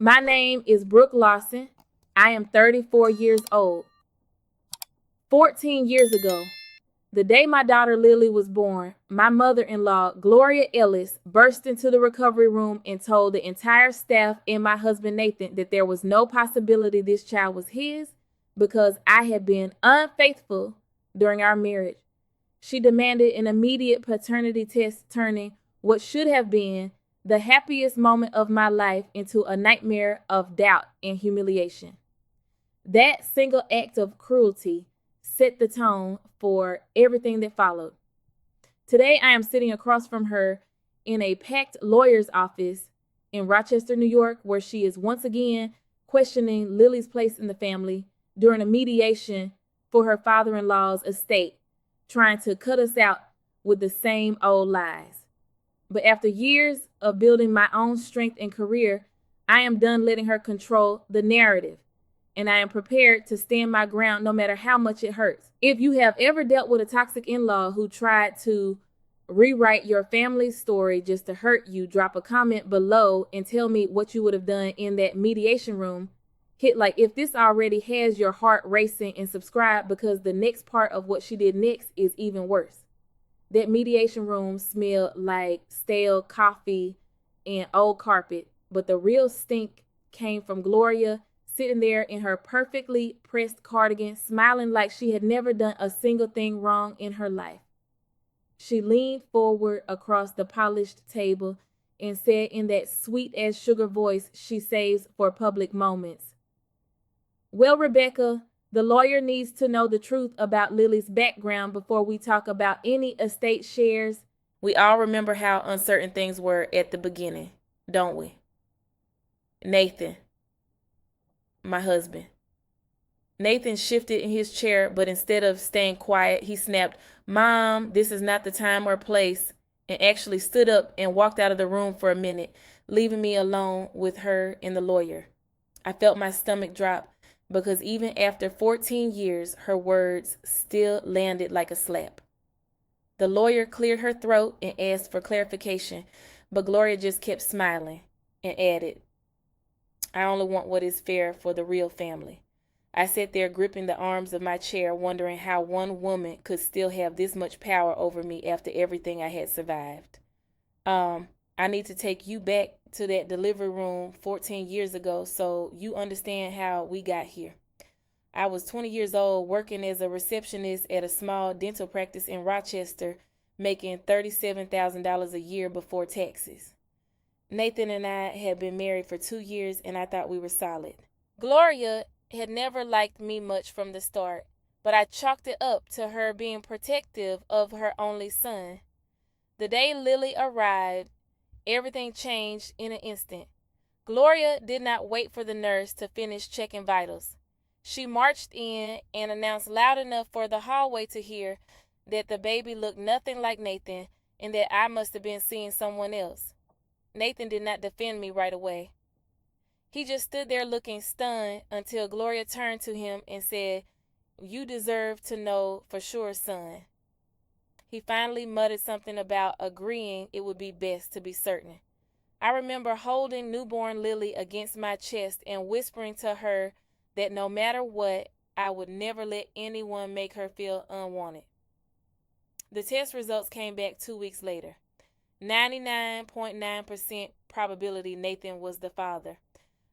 My name is Brooke Lawson. I am 34 years old. 14 years ago, the day my daughter Lily was born, my mother-in-law, Gloria Ellis, burst into the recovery room and told the entire staff and my husband Nathan that there was no possibility this child was his because I had been unfaithful during our marriage. She demanded an immediate paternity test, turning what should have been the happiest moment of my life into a nightmare of doubt and humiliation. That single act of cruelty set the tone for everything that followed. Today, I am sitting across from her in a packed lawyer's office in Rochester, New York, where she is once again questioning Lily's place in the family during a mediation for her father in law's estate, trying to cut us out with the same old lies. But after years of building my own strength and career, I am done letting her control the narrative, and I am prepared to stand my ground no matter how much it hurts. If you have ever dealt with a toxic in-law who tried to rewrite your family's story just to hurt you, drop a comment below and tell me what you would have done in that mediation room. Hit like if this already has your heart racing, and subscribe because the next part of what she did next is even worse. That mediation room smelled like stale coffee and old carpet, but the real stink came from Gloria sitting there in her perfectly pressed cardigan, smiling like she had never done a single thing wrong in her life. She leaned forward across the polished table and said in that sweet as sugar voice she saves for public moments, "Well, Rebecca, the lawyer needs to know the truth about Lily's background before we talk about any estate shares." We all remember how uncertain things were at the beginning, don't we? Nathan, my husband. Nathan shifted in his chair, but instead of staying quiet, he snapped, "Mom, this is not the time or place," and actually stood up and walked out of the room for a minute, leaving me alone with her and the lawyer. I felt my stomach drop because even after 14 years, her words still landed like a slap. The lawyer cleared her throat and asked for clarification, but Gloria just kept smiling and added, "I only want what is fair for the real family." I sat there gripping the arms of my chair, wondering how one woman could still have this much power over me after everything I had survived. I need to take you back to that delivery room 14 years ago so you understand how we got here. I was 20 years old, working as a receptionist at a small dental practice in Rochester, making $37,000 a year before taxes. Nathan and I had been married for 2 years, and I thought we were solid. Gloria had never liked me much from the start, but I chalked it up to her being protective of her only son. The day Lily arrived, everything changed in an instant. Gloria did not wait for the nurse to finish checking vitals. She marched in and announced loud enough for the hallway to hear that the baby looked nothing like Nathan and that I must have been seeing someone else. Nathan did not defend me right away. He just stood there looking stunned until Gloria turned to him and said, "You deserve to know for sure, son." He finally muttered something about agreeing it would be best to be certain. I remember holding newborn Lily against my chest and whispering to her that no matter what, I would never let anyone make her feel unwanted. The test results came back 2 weeks later. 99.9% probability Nathan was the father.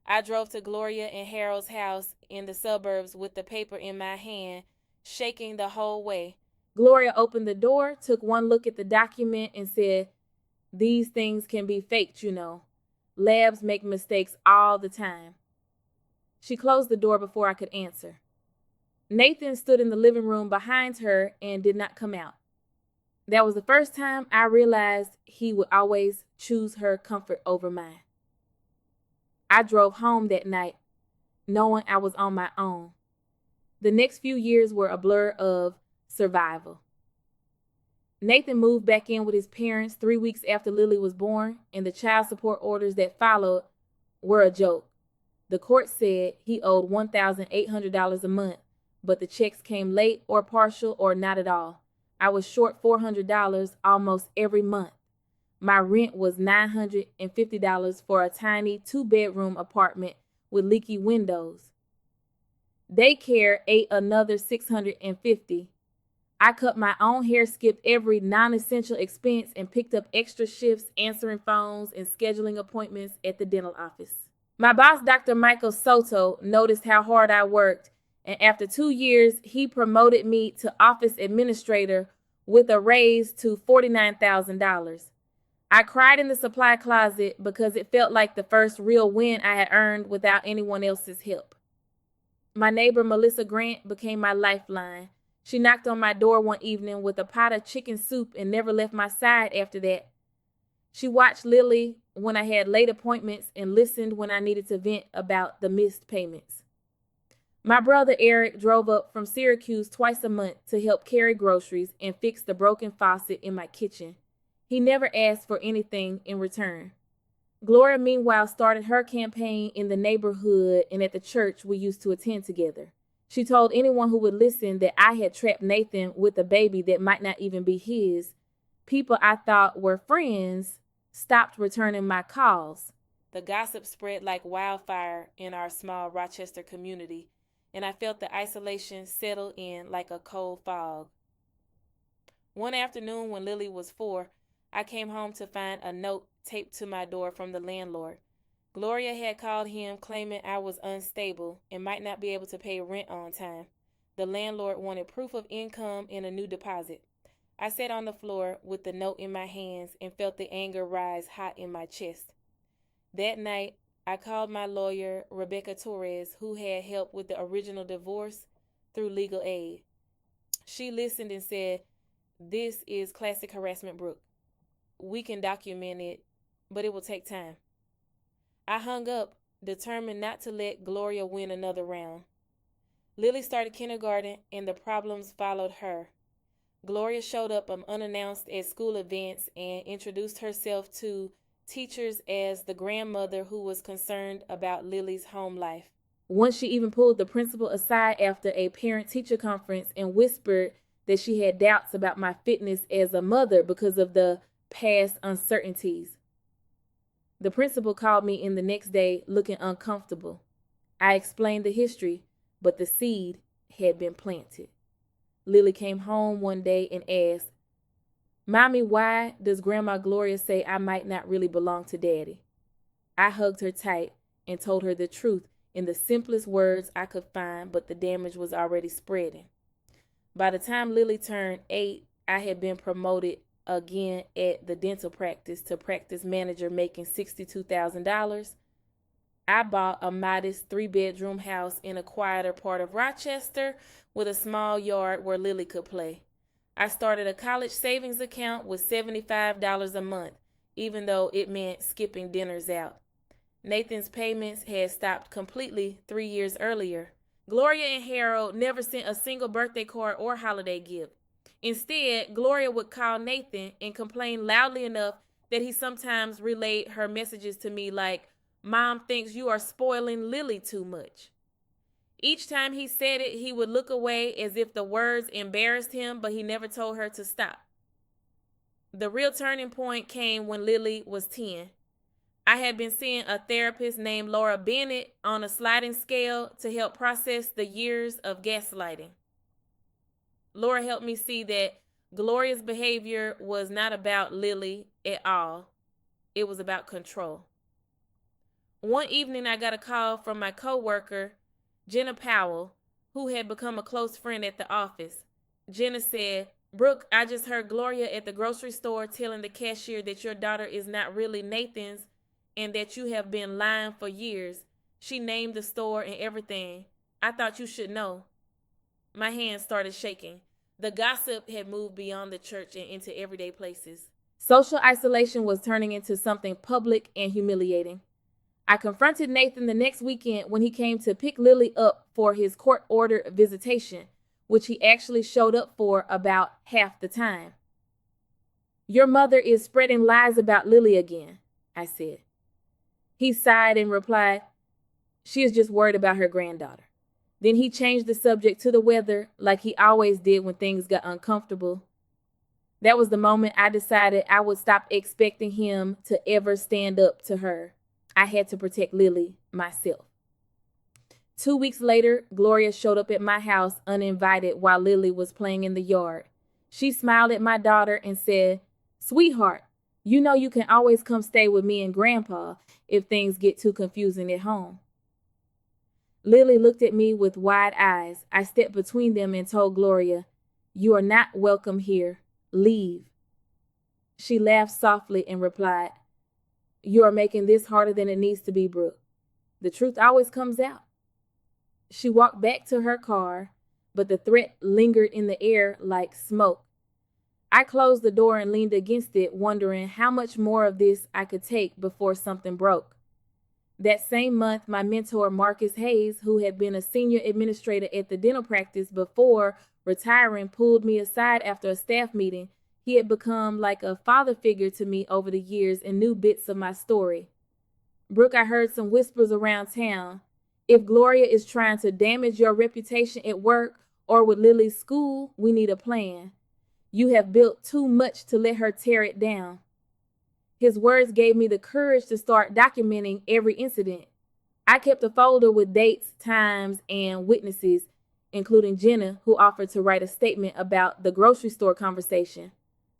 I drove to Gloria and Harold's house in the suburbs with the paper in my hand, shaking the whole way. Gloria opened the door, took one look at the document, and said, "These things can be faked, you know. Labs make mistakes all the time." She closed the door before I could answer. Nathan stood in the living room behind her and did not come out. That was the first time I realized he would always choose her comfort over mine. I drove home that night, knowing I was on my own. The next few years were a blur of survival. Nathan moved back in with his parents 3 weeks after Lily was born, and the child support orders that followed were a joke. The court said he owed $1,800 a month, but the checks came late or partial or not at all. I was short $400 almost every month. my rent was $950 for a tiny 2-bedroom apartment with leaky windows. Daycare ate another $650. I cut my own hair, skipped every non-essential expense, and picked up extra shifts answering phones and scheduling appointments at the dental office. My boss, Dr. Michael Soto, noticed how hard I worked, and after 2 years, he promoted me to office administrator with a raise to $49,000. I cried in the supply closet because it felt like the first real win I had earned without anyone else's help. My neighbor, Melissa Grant, became my lifeline. She knocked on my door one evening with a pot of chicken soup and never left my side after that. She watched Lily when I had late appointments and listened when I needed to vent about the missed payments. My brother Eric drove up from Syracuse twice a month to help carry groceries and fix the broken faucet in my kitchen. He never asked for anything in return. Gloria, meanwhile, started her campaign in the neighborhood and at the church we used to attend together. She told anyone who would listen that I had trapped Nathan with a baby that might not even be his. People I thought were friends stopped returning my calls. The gossip spread like wildfire in our small Rochester community, and I felt the isolation settle in like a cold fog. One afternoon when Lily was 4, I came home to find a note taped to my door from the landlord. Gloria had called him claiming I was unstable and might not be able to pay rent on time. The landlord wanted proof of income and a new deposit. I sat on the floor with the note in my hands and felt the anger rise hot in my chest. That night, I called my lawyer, Rebecca Torres, who had helped with the original divorce through legal aid. She listened and said, "This is classic harassment, Brooke. We can document it, but it will take time." I hung up, determined not to let Gloria win another round. Lily started kindergarten, and the problems followed her. Gloria showed up unannounced at school events and introduced herself to teachers as the grandmother who was concerned about Lily's home life. Once she even pulled the principal aside after a parent-teacher conference and whispered that she had doubts about my fitness as a mother because of the past uncertainties. The principal called me in the next day looking uncomfortable. I explained the history, but the seed had been planted. Lily came home one day and asked, "Mommy, why does Grandma Gloria say I might not really belong to Daddy?" I hugged her tight and told her the truth in the simplest words I could find, but the damage was already spreading. By the time Lily turned 8, I had been promoted again at the dental practice to practice manager, making $62,000. I bought a modest 3-bedroom house in a quieter part of Rochester with a small yard where Lily could play. I started a college savings account with $75 a month, even though it meant skipping dinners out. Nathan's payments had stopped completely 3 years earlier. Gloria and Harold never sent a single birthday card or holiday gift. Instead, Gloria would call Nathan and complain loudly enough that he sometimes relayed her messages to me like, "Mom thinks you are spoiling Lily too much." Each time he said it, he would look away as if the words embarrassed him, but he never told her to stop. The real turning point came when Lily was 10. I had been seeing a therapist named Laura Bennett on a sliding scale to help process the years of gaslighting. Laura helped me see that Gloria's behavior was not about Lily at all. It was about control. One evening, I got a call from my coworker, Jenna Powell, who had become a close friend at the office. Jenna said, "Brooke, I just heard Gloria at the grocery store telling the cashier that your daughter is not really Nathan's and that you have been lying for years. She named the store and everything. I thought you should know." My hands started shaking. The gossip had moved beyond the church and into everyday places. Social isolation was turning into something public and humiliating. I confronted Nathan the next weekend when he came to pick Lily up for his court-ordered visitation, which he actually showed up for about half the time. "Your mother is spreading lies about Lily again," I said. He sighed and replied, "She is just worried about her granddaughter." Then he changed the subject to the weather like he always did when things got uncomfortable. That was the moment I decided I would stop expecting him to ever stand up to her. I had to protect Lily myself. 2 weeks later, Gloria showed up at my house uninvited while Lily was playing in the yard. She smiled at my daughter and said, "Sweetheart, you know you can always come stay with me and Grandpa if things get too confusing at home." Lily looked at me with wide eyes. I stepped between them and told Gloria, "You are not welcome here. Leave." She laughed softly and replied, "You are making this harder than it needs to be, Brooke. The truth always comes out." She walked back to her car, but the threat lingered in the air like smoke. I closed the door and leaned against it, wondering how much more of this I could take before something broke. That same month, my mentor, Marcus Hayes, who had been a senior administrator at the dental practice before retiring, pulled me aside after a staff meeting. He had become like a father figure to me over the years and knew bits of my story. "Brooke, I heard some whispers around town. If Gloria is trying to damage your reputation at work or with Lily's school, we need a plan. You have built too much to let her tear it down." His words gave me the courage to start documenting every incident. I kept a folder with dates, times, and witnesses, including Jenna, who offered to write a statement about the grocery store conversation.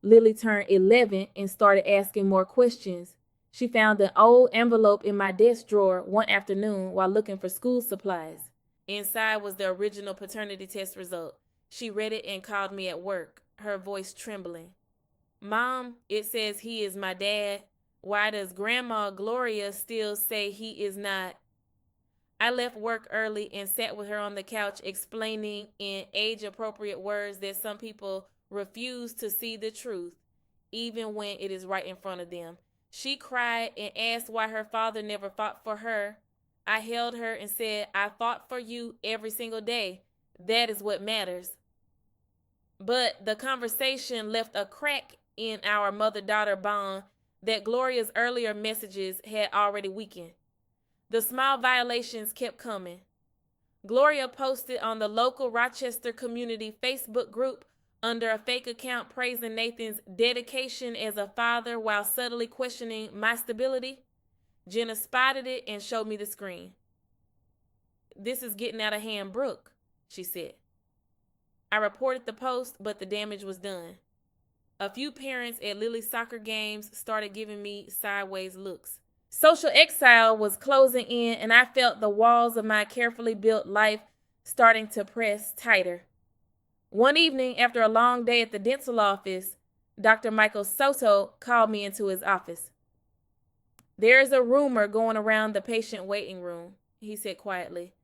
Lily turned 11 and started asking more questions. She found an old envelope in my desk drawer one afternoon while looking for school supplies. Inside was the original paternity test result. She read it and called me at work, her voice trembling. "Mom, it says he is my dad. Why does Grandma Gloria still say he is not?" I left work early and sat with her on the couch, explaining in age-appropriate words that some people refuse to see the truth, even when it is right in front of them. She cried and asked why her father never fought for her. I held her and said, "I fought for you every single day. That is what matters." But the conversation left a crack in our mother-daughter bond that Gloria's earlier messages had already weakened. The small violations kept coming. Gloria posted on the local Rochester community Facebook group under a fake account praising Nathan's dedication as a father while subtly questioning my stability. Jenna spotted it and showed me the screen. "This is getting out of hand, Brooke," she said. I reported the post, but the damage was done. A few parents at Lily's soccer games started giving me sideways looks. Social exile was closing in, and I felt the walls of my carefully built life starting to press tighter. One evening, after a long day at the dental office, Dr. Michael Soto called me into his office. "There is a rumor going around the patient waiting room," he said quietly.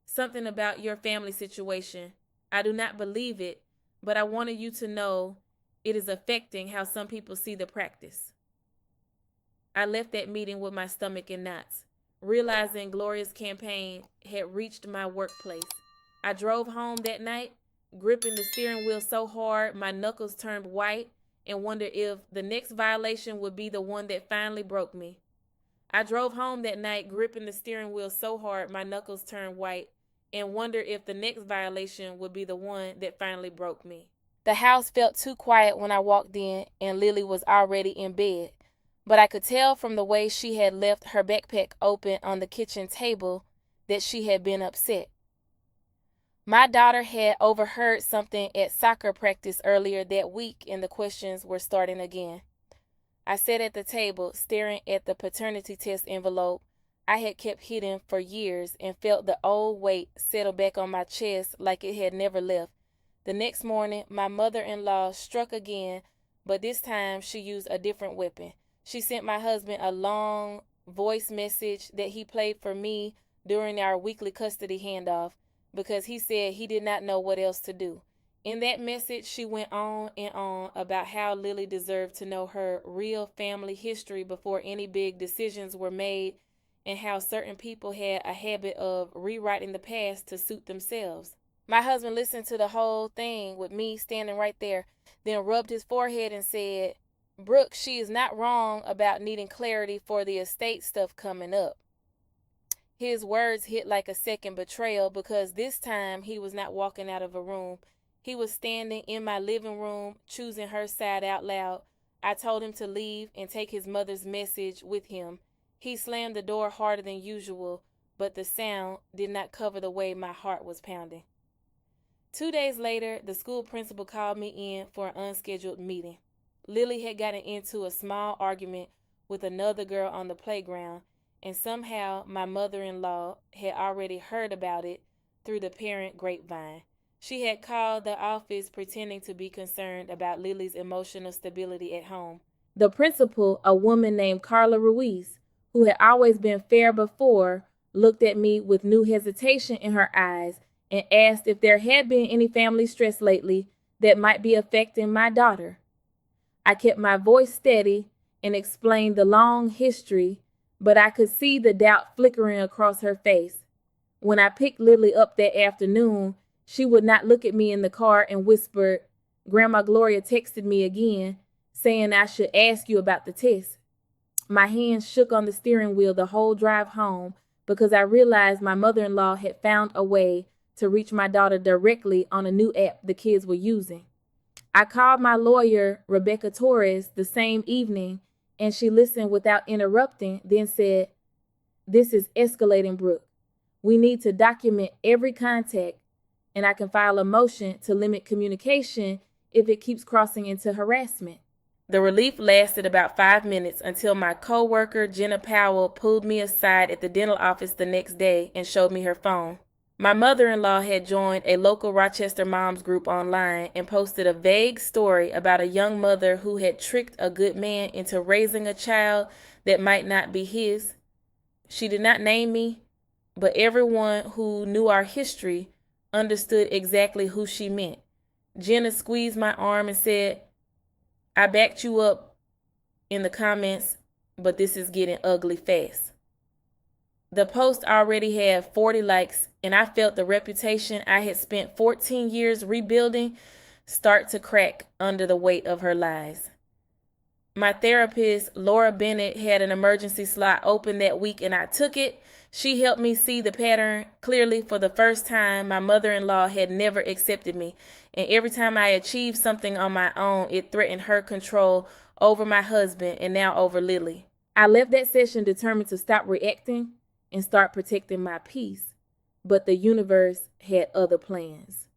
"Something about your family situation. I do not believe it, but I wanted you to know it is affecting how some people see the practice." I left that meeting with my stomach in knots, realizing Gloria's campaign had reached my workplace. I drove home that night, gripping the steering wheel so hard my knuckles turned white, and wondered if the next violation would be the one that finally broke me. I drove home that night, gripping the steering wheel so hard my knuckles turned white, and wondered if the next violation would be the one that finally broke me. The house felt too quiet when I walked in, and Lily was already in bed. But I could tell from the way she had left her backpack open on the kitchen table that she had been upset. My daughter had overheard something at soccer practice earlier that week, and the questions were starting again. I sat at the table, staring at the paternity test envelope I had kept hidden for years, and felt the old weight settle back on my chest like it had never left. The next morning, my mother-in-law struck again, but this time she used a different weapon. She sent my husband a long voice message that he played for me during our weekly custody handoff because he said he did not know what else to do. In that message, she went on and on about how Lily deserved to know her real family history before any big decisions were made, and how certain people had a habit of rewriting the past to suit themselves. My husband listened to the whole thing with me standing right there, then rubbed his forehead and said, "Brooke, she is not wrong about needing clarity for the estate stuff coming up." His words hit like a second betrayal because this time he was not walking out of a room. He was standing in my living room, choosing her side out loud. I told him to leave and take his mother's message with him. He slammed the door harder than usual, but the sound did not cover the way my heart was pounding. 2 days later, the school principal called me in for an unscheduled meeting. Lily had gotten into a small argument with another girl on the playground, and somehow my mother-in-law had already heard about it through the parent grapevine. She had called the office pretending to be concerned about Lily's emotional stability at home. The principal, a woman named Carla Ruiz, who had always been fair before, looked at me with new hesitation in her eyes and asked if there had been any family stress lately that might be affecting my daughter. I kept my voice steady and explained the long history, but I could see the doubt flickering across her face. When I picked Lily up that afternoon, she would not look at me in the car and whispered, "Grandma Gloria texted me again, saying I should ask you about the test." My hands shook on the steering wheel the whole drive home because I realized my mother-in-law had found a way to reach my daughter directly on a new app the kids were using. I called my lawyer, Rebecca Torres, the same evening, and she listened without interrupting, then said, "This is escalating, Brooke. We need to document every contact, and I can file a motion to limit communication if it keeps crossing into harassment." The relief lasted about 5 minutes until my coworker, Jenna Powell, pulled me aside at the dental office the next day and showed me her phone. My mother-in-law had joined a local Rochester moms group online and posted a vague story about a young mother who had tricked a good man into raising a child that might not be his. She did not name me, but everyone who knew our history understood exactly who she meant. Jenna squeezed my arm and said, "I backed you up in the comments, but this is getting ugly fast." The post already had 40 likes, and I felt the reputation I had spent 14 years rebuilding start to crack under the weight of her lies. My therapist, Laura Bennett, had an emergency slot open that week, and I took it. She helped me see the pattern clearly. For the first time, my mother-in-law had never accepted me, and every time I achieved something on my own, it threatened her control over my husband and now over Lily. I left that session determined to stop reacting and start protecting my peace, but the universe had other plans.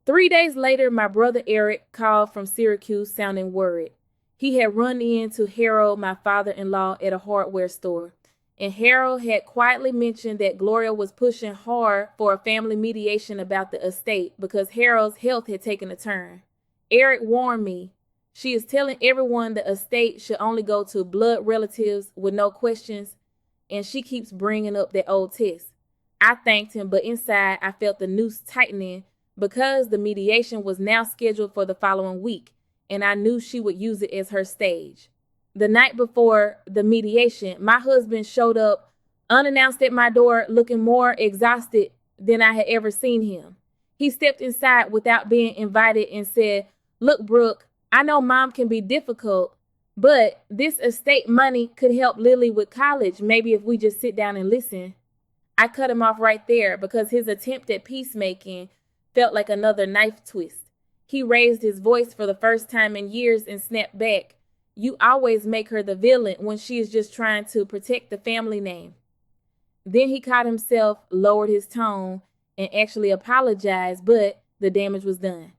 3 days later, my brother Eric called from Syracuse sounding worried. He had run into Harold, my father-in-law, at a hardware store, and Harold had quietly mentioned that Gloria was pushing hard for a family mediation about the estate because Harold's health had taken a turn. Eric warned me, "She is telling everyone the estate should only go to blood relatives with no questions, and she keeps bringing up that old test." I thanked him, but inside I felt the noose tightening because the mediation was now scheduled for the following week, and I knew she would use it as her stage. The night before the mediation, my husband showed up unannounced at my door looking more exhausted than I had ever seen him. He stepped inside without being invited and said, "Look, Brooke, I know mom can be difficult, but this estate money could help Lily with college, maybe if we just sit down and listen." I cut him off right there because his attempt at peacemaking felt like another knife twist. He raised his voice for the first time in years and snapped back, "You always make her the villain when she is just trying to protect the family name." Then he caught himself, lowered his tone, and actually apologized, but the damage was done.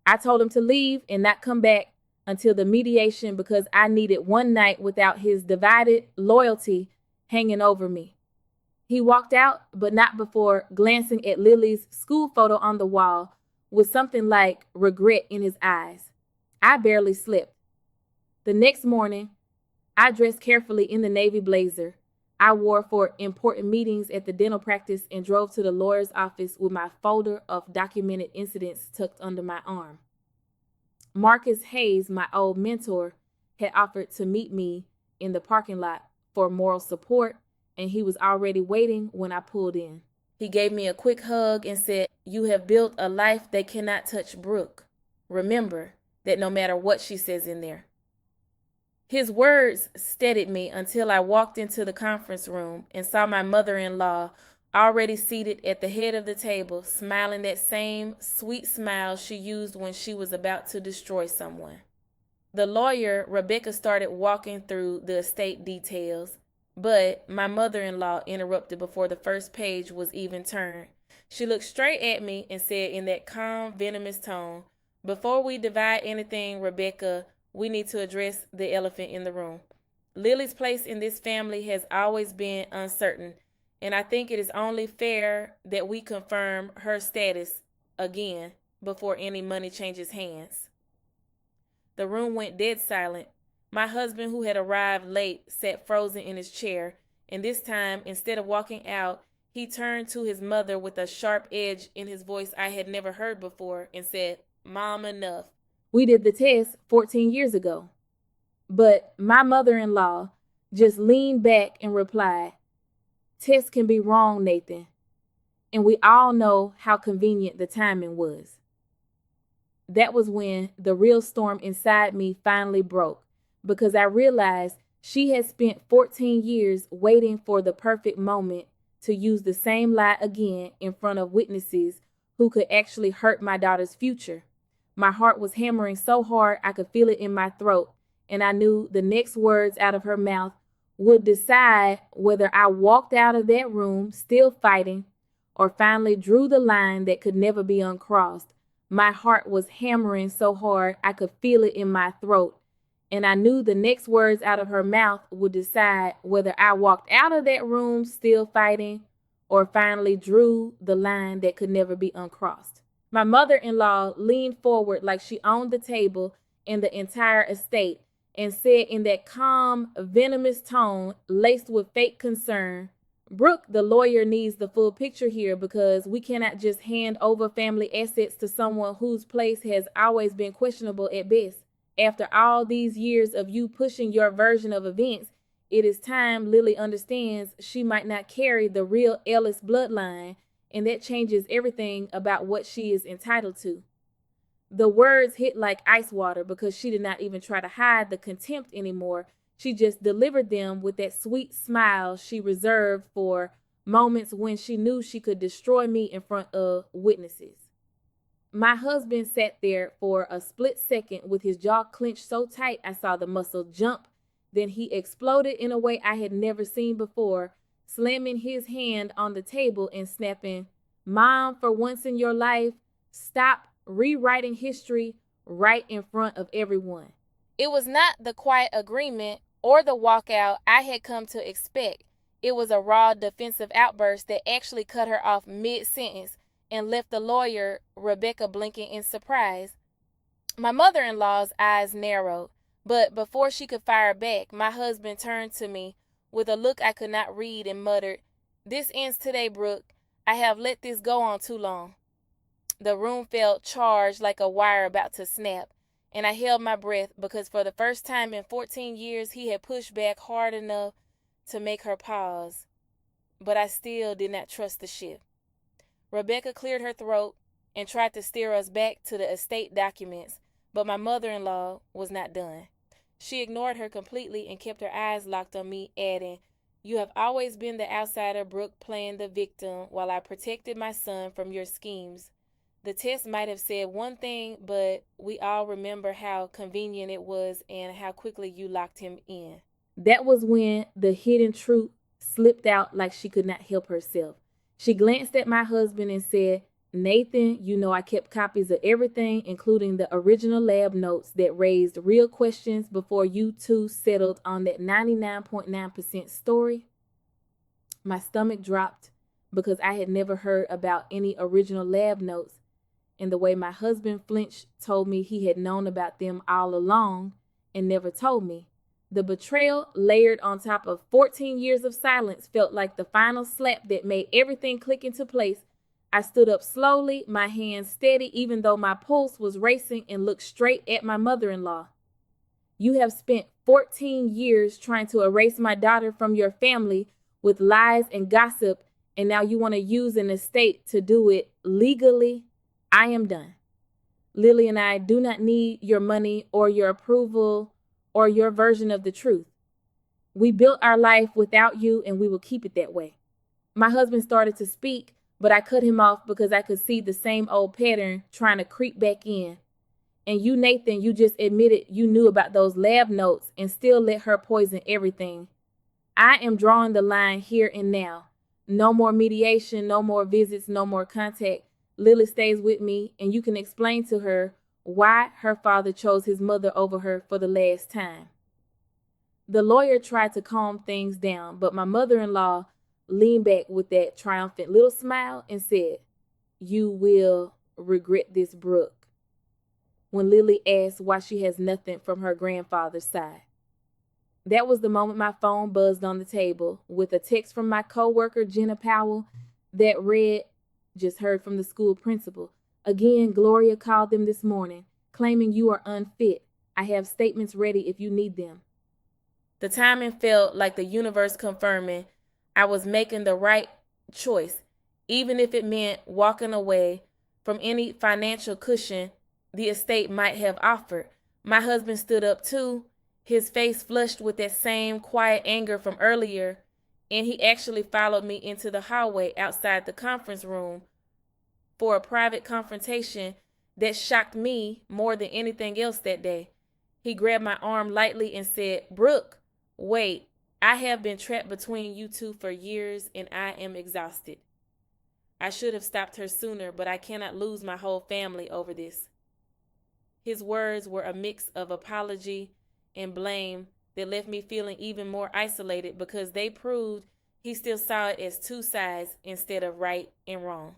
I told him to leave and not come back until the mediation because I needed one night without his divided loyalty hanging over me. He walked out, but not before glancing at Lily's school photo on the wall with something like regret in his eyes. I barely slept. The next morning, I dressed carefully in the navy blazer I wore for important meetings at the dental practice and drove to the lawyer's office with my folder of documented incidents tucked under my arm. Marcus Hayes, my old mentor, had offered to meet me in the parking lot for moral support, and he was already waiting when I pulled in. He gave me a quick hug and said, "You have built a life they cannot touch, Brooke. Remember that no matter what she says in there." His words steadied me until I walked into the conference room and saw my mother-in-law already seated at the head of the table, smiling that same sweet smile she used when she was about to destroy someone. The lawyer, Rebecca, started walking through the estate details, but my mother-in-law interrupted before the first page was even turned. She looked straight at me and said in that calm, venomous tone, "Before we divide anything, Rebecca, we need to address the elephant in the room. Lily's place in this family has always been uncertain, and I think it is only fair that we confirm her status again before any money changes hands." The room went dead silent. My husband, who had arrived late, sat frozen in his chair, and this time, instead of walking out, he turned to his mother with a sharp edge in his voice I had never heard before and said, "Mom, enough. We did the test 14 years ago." But my mother-in-law just leaned back and replied, "Tests can be wrong, Nathan, and we all know how convenient the timing was." That was when the real storm inside me finally broke, because I realized she had spent 14 years waiting for the perfect moment to use the same lie again in front of witnesses who could actually hurt my daughter's future. My heart was hammering so hard I could feel it in my throat, and I knew the next words out of her mouth would decide whether I walked out of that room still fighting or finally drew the line that could never be uncrossed. My heart was hammering so hard I could feel it in my throat, and I knew the next words out of her mouth would decide whether I walked out of that room still fighting or finally drew the line that could never be uncrossed. My mother-in-law leaned forward like she owned the table and the entire estate and said in that calm, venomous tone laced with fake concern, "Brooke, the lawyer, needs the full picture here because we cannot just hand over family assets to someone whose place has always been questionable at best. After all these years of you pushing your version of events, it is time Lily understands she might not carry the real Ellis bloodline, and that changes everything about what she is entitled to." The words hit like ice water because she did not even try to hide the contempt anymore. She just delivered them with that sweet smile she reserved for moments when she knew she could destroy me in front of witnesses. My husband sat there for a split second with his jaw clenched so tight I saw the muscle jump. Then he exploded in a way I had never seen before, slamming his hand on the table and snapping, "Mom, for once in your life, stop rewriting history right in front of everyone." It was not the quiet agreement or the walkout I had come to expect. It was a raw defensive outburst that actually cut her off mid-sentence and left the lawyer, Rebecca, blinking in surprise. My mother-in-law's eyes narrowed, but before she could fire back, my husband turned to me with a look I could not read and muttered, "This ends today, Brooke. I have let this go on too long." The room felt charged like a wire about to snap, and I held my breath because for the first time in 14 years he had pushed back hard enough to make her pause. But I still did not trust the ship. Rebecca cleared her throat and tried to steer us back to the estate documents, but my mother-in-law was not done. She ignored her completely and kept her eyes locked on me, adding, "You have always been the outsider, Brooke, playing the victim while I protected my son from your schemes. The test might have said one thing, but we all remember how convenient it was and how quickly you locked him in." That was when the hidden truth slipped out like she could not help herself. She glanced at my husband and said, "Nathan, you know I kept copies of everything, including the original lab notes that raised real questions before you two settled on that 99.9% story." My stomach dropped because I had never heard about any original lab notes, and the way my husband flinched told me he had known about them all along and never told me. The betrayal layered on top of 14 years of silence felt like the final slap that made everything click into place. I stood up slowly, my hands steady even though my pulse was racing, and looked straight at my mother-in-law. "You have spent 14 years trying to erase my daughter from your family with lies and gossip, and now you want to use an estate to do it legally? I am done. Lily and I do not need your money or your approval or your version of the truth. We built our life without you and we will keep it that way." My husband started to speak, but I cut him off because I could see the same old pattern trying to creep back in. And you, Nathan, you just admitted you knew about those lab notes and still let her poison everything. I am drawing the line here and now. No more mediation, no more visits, no more contact. Lily stays with me, and you can explain to her why her father chose his mother over her for the last time. The lawyer tried to calm things down, but my mother-in-law leaned back with that triumphant little smile and said, "You will regret this, Brooke," when Lily asked why she has nothing from her grandfather's side. That was the moment my phone buzzed on the table with a text from my coworker, Jenna Powell, that read, "Just heard from the school principal. Again, Gloria called them this morning, claiming you are unfit. I have statements ready if you need them." The timing felt like the universe confirming I was making the right choice, even if it meant walking away from any financial cushion the estate might have offered. My husband stood up too, his face flushed with that same quiet anger from earlier, and he actually followed me into the hallway outside the conference room for a private confrontation that shocked me more than anything else that day. He grabbed my arm lightly and said, "Brooke, wait, I have been trapped between you two for years and I am exhausted. I should have stopped her sooner, but I cannot lose my whole family over this." His words were a mix of apology and blame that left me feeling even more isolated because they proved he still saw it as two sides instead of right and wrong.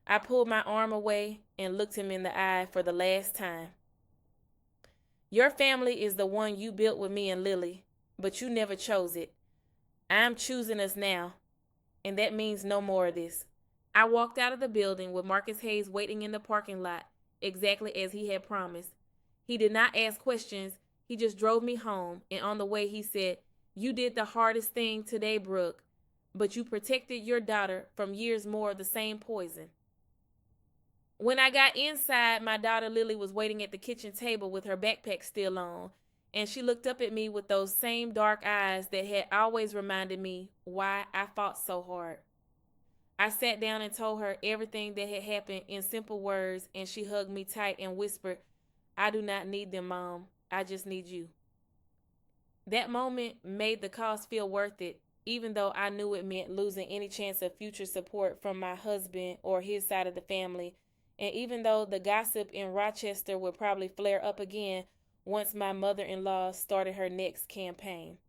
I pulled my arm away and looked him in the eye for the last time. "Your family is the one you built with me and Lily, but you never chose it. I'm choosing us now, and that means no more of this." I walked out of the building with Marcus Hayes waiting in the parking lot, exactly as he had promised. He did not ask questions, he just drove me home, and on the way he said, "You did the hardest thing today, Brooke, but you protected your daughter from years more of the same poison." When I got inside, my daughter Lily was waiting at the kitchen table with her backpack still on, and she looked up at me with those same dark eyes that had always reminded me why I fought so hard. I sat down and told her everything that had happened in simple words, and she hugged me tight and whispered, "I do not need them, Mom. I just need you." That moment made the cost feel worth it, even though I knew it meant losing any chance of future support from my husband or his side of the family, and even though the gossip in Rochester would probably flare up again once my mother-in-law started her next campaign.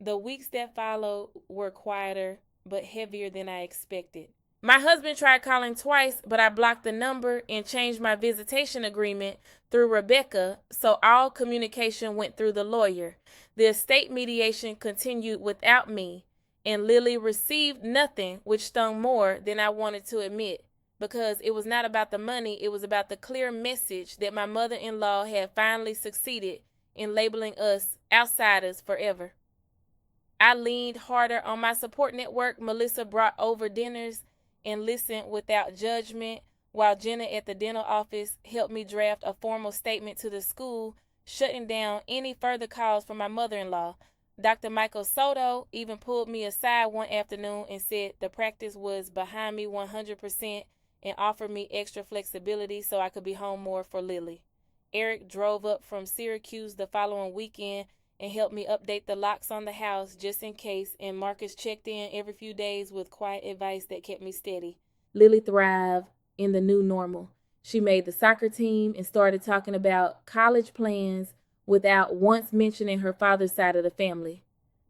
The weeks that followed were quieter, but heavier than I expected. My husband tried calling twice, but I blocked the number and changed my visitation agreement through Rebecca, so all communication went through the lawyer. The estate mediation continued without me, and Lily received nothing, which stung more than I wanted to admit, because it was not about the money, it was about the clear message that my mother-in-law had finally succeeded in labeling us outsiders forever. I leaned harder on my support network. Melissa brought over dinners and listened without judgment, while Jenna at the dental office helped me draft a formal statement to the school, shutting down any further calls from my mother-in-law. Dr. Michael Soto even pulled me aside one afternoon and said the practice was behind me 100% and offered me extra flexibility so I could be home more for Lily. Eric drove up from Syracuse the following weekend and helped me update the locks on the house just in case, and Marcus checked in every few days with quiet advice that kept me steady. Lily thrived in the new normal. She made the soccer team and started talking about college plans without once mentioning her father's side of the family.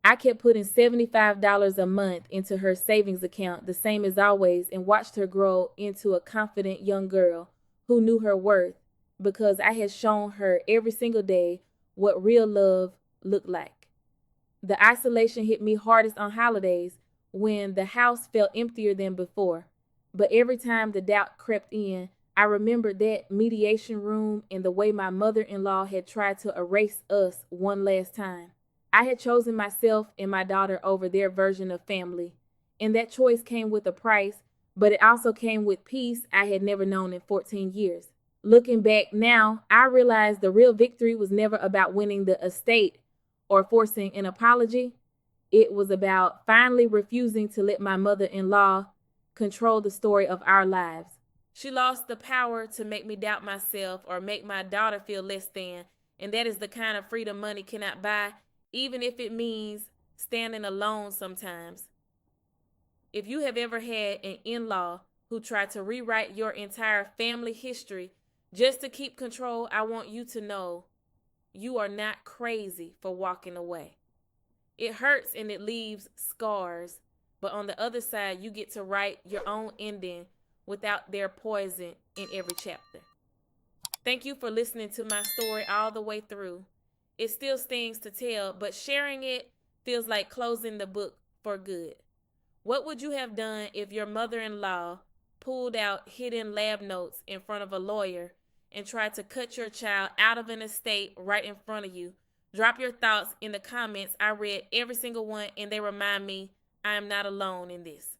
I kept putting $75 a month into her savings account, the same as always, and watched her grow into a confident young girl who knew her worth because I had shown her every single day what real love looked like. The isolation hit me hardest on holidays when the house felt emptier than before. But every time the doubt crept in, I remembered that mediation room and the way my mother-in-law had tried to erase us one last time. I had chosen myself and my daughter over their version of family, and that choice came with a price, but it also came with peace I had never known in 14 years. Looking back now, I realized the real victory was never about winning the estate or forcing an apology. It was about finally refusing to let my mother-in-law control the story of our lives. She lost the power to make me doubt myself or make my daughter feel less than, and that is the kind of freedom money cannot buy, even if it means standing alone sometimes. If you have ever had an in-law who tried to rewrite your entire family history just to keep control, I want you to know you are not crazy for walking away. It hurts and it leaves scars, but on the other side, you get to write your own ending without their poison in every chapter. Thank you for listening to my story all the way through. It still stings to tell, but sharing it feels like closing the book for good. What would you have done if your mother-in-law pulled out hidden lab notes in front of a lawyer and tried to cut your child out of an estate right in front of you? Drop your thoughts in the comments. I read every single one, and they remind me I am not alone in this.